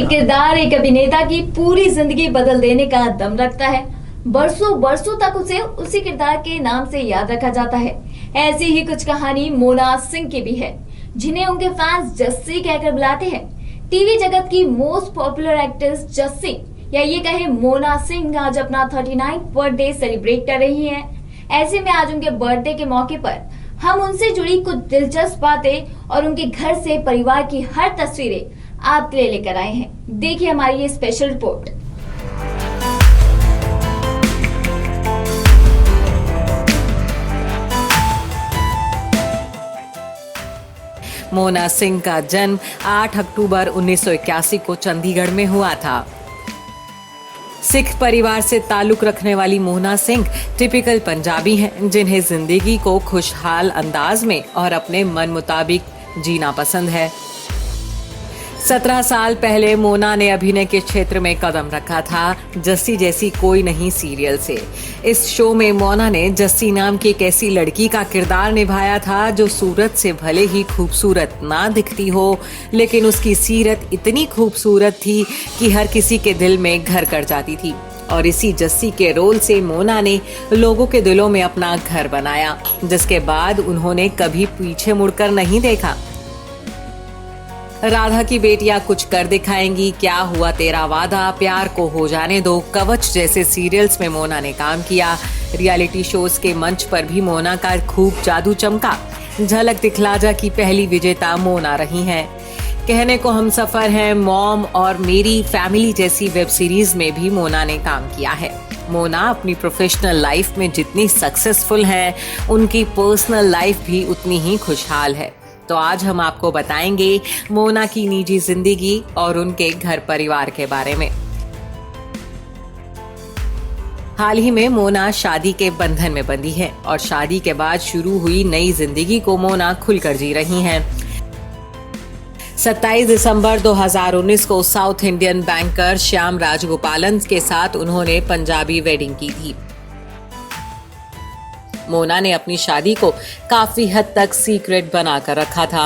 किरदार एक अभिनेता की पूरी जिंदगी बदल देने का दम रखता है। बरसों बरसों तक उसे उसी किरदार के नाम से याद रखा जाता है। ऐसी ही कुछ कहानी मोना सिंह की भी है, जिन्हें उनके फैंस जस्सी कहकर बुलाते हैं। टीवी जगत की मोस्ट पॉपुलर एक्ट्रेस जस्सी या ये कहे मोना सिंह आज अपना 39th बर्थडे सेलिब्रेट कर रही हैं। ऐसे में आज उनके बर्थडे के मौके पर हम उनसे जुड़ी कुछ दिलचस्प बातें और उनके घर से परिवार की हर तस्वीरें आपके लिए लेकर आए हैं। देखिए हमारी ये स्पेशल रिपोर्ट। मोना सिंह का जन्म 8 अक्टूबर 1981 को चंडीगढ़ में हुआ था। सिख परिवार से ताल्लुक रखने वाली मोना सिंह टिपिकल पंजाबी हैं, जिन्हें जिंदगी को खुशहाल अंदाज में और अपने मन मुताबिक जीना पसंद है। 17 साल पहले मोना ने अभिनय के क्षेत्र में कदम रखा था जस्सी जैसी कोई नहीं सीरियल से। इस शो में मोना ने जस्सी नाम की एक ऐसी लड़की का किरदार निभाया था जो सूरत से भले ही खूबसूरत ना दिखती हो, लेकिन उसकी सीरत इतनी खूबसूरत थी कि हर किसी के दिल में घर कर जाती थी। और इसी जस्सी के रोल से मोना ने लोगों के दिलों में अपना घर बनाया, जिसके बाद उन्होंने कभी पीछे मुड़कर नहीं देखा। राधा की बेटियां कुछ कर दिखाएंगी, क्या हुआ तेरा वादा, प्यार को हो जाने दो, कवच जैसे सीरियल्स में मोना ने काम किया। रियलिटी शोज के मंच पर भी मोना का खूब जादू चमका। झलक दिखला जा की पहली विजेता मोना रही हैं। कहने को हम सफर हैं, मॉम और मेरी फैमिली जैसी वेब सीरीज में भी मोना ने काम किया है। मोना अपनी प्रोफेशनल लाइफ में जितनी सक्सेसफुल हैं, उनकी पर्सनल लाइफ भी उतनी ही खुशहाल है। तो आज हम आपको बताएंगे मोना की निजी जिंदगी और उनके घर परिवार के बारे में। हाल ही में मोना शादी के बंधन में बंधी है और शादी के बाद शुरू हुई नई जिंदगी को मोना खुलकर जी रही हैं। 27 दिसंबर 2019 को south Indian banker Shyam Rajagopalan के साथ उन्होंने पंजाबी वेडिंग की थी। मोना ने अपनी शादी को काफी हद तक सीक्रेट बनाकर रखा था।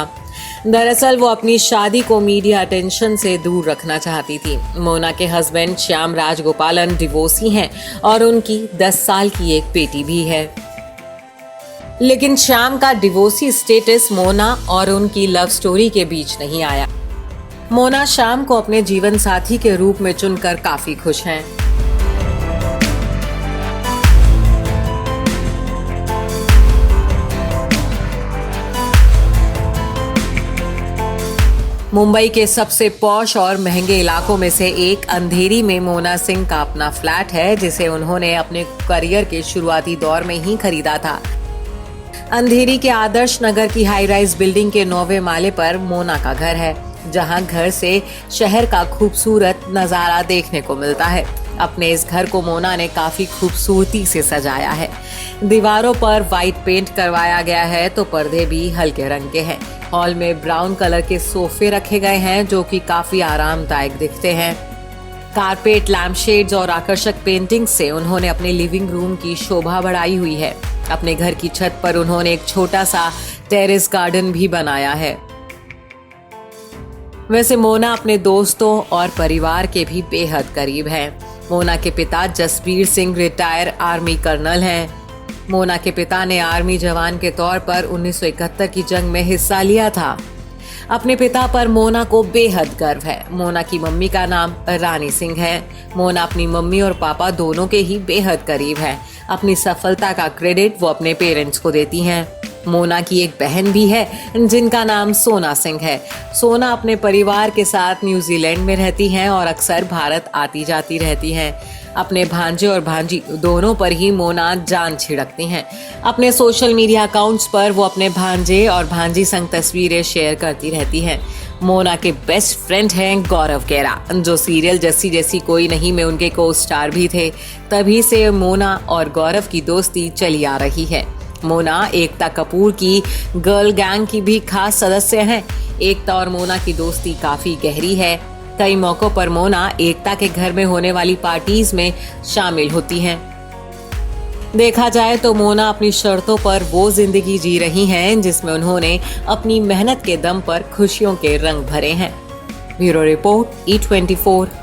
दरअसल वो अपनी शादी को मीडिया अटेंशन से दूर रखना चाहती थी। मोना के हस्बैंड श्याम राजगोपालन डिवोर्सी हैं और उनकी 10 साल की एक बेटी भी है। लेकिन श्याम का डिवोर्सी स्टेटस मोना और उनकी लव स्टोरी के बीच नहीं आया। मोना श्याम को अपने जीवन साथी के रूप में चुनकर काफी खुश हैं। मुंबई के सबसे पॉश और महंगे इलाकों में से एक अंधेरी में मोना सिंह का अपना फ्लैट है, जिसे उन्होंने अपने करियर के शुरुआती दौर में ही खरीदा था। अंधेरी के आदर्श नगर की हाई राइज बिल्डिंग के 9वें माले पर मोना का घर है, जहां घर से शहर का खूबसूरत नजारा देखने को मिलता है। अपने इस घर को मोना ने काफी खूबसूरती से सजाया है। दीवारों पर व्हाइट पेंट करवाया गया है तो पर्दे भी हल्के रंग के हैं। हॉल में ब्राउन कलर के सोफे रखे गए हैं जो कि काफी आरामदायक दिखते हैं। कारपेट, लैम्पशेड्स और आकर्षक पेंटिंग से उन्होंने अपने लिविंग रूम की शोभा बढ़ाई हुई है। अपने घर की छत पर उन्होंने एक छोटा सा टेरेस गार्डन भी बनाया है। वैसे मोना अपने दोस्तों और परिवार के भी बेहद करीब है। मोना के पिता Jasbir Singh retire army colonel हैं। मोना के पिता ने आर्मी जवान के तौर पर 1971 की जंग में हिस्सा लिया था। अपने पिता पर मोना को बेहद गर्व है। मोना की मम्मी का नाम रानी सिंह है। मोना अपनी मम्मी और पापा दोनों के ही बेहद करीब है। अपनी सफलता का क्रेडिट वो अपने पेरेंट्स को देती हैं। मोना की एक बहन भी है जिनका नाम सोना सिंह है। सोना अपने परिवार के साथ न्यूजीलैंड में रहती हैं और अक्सर भारत आती जाती रहती हैं। अपने भांजे और भांजी दोनों पर ही मोना जान छिड़कती हैं। अपने सोशल मीडिया अकाउंट्स पर वो अपने भांजे और भांजी संग तस्वीरें शेयर करती रहती हैं। मोना के बेस्ट फ्रेंड हैं गौरव केरा, जो सीरियल जस्सी जैसी कोई नहीं में उनके को स्टार भी थे। तभी से मोना और गौरव की दोस्ती चली आ रही है। मोना एकता कपूर की गर्ल गैंग की भी खास सदस्य हैं। एकता और मोना की दोस्ती काफी गहरी है। कई मौकों पर मोना एकता के घर में होने वाली पार्टीज में शामिल होती हैं। देखा जाए तो मोना अपनी शर्तों पर वो जिंदगी जी रही हैं जिसमें उन्होंने अपनी मेहनत के दम पर खुशियों के रंग भरे हैं। Bureau report E24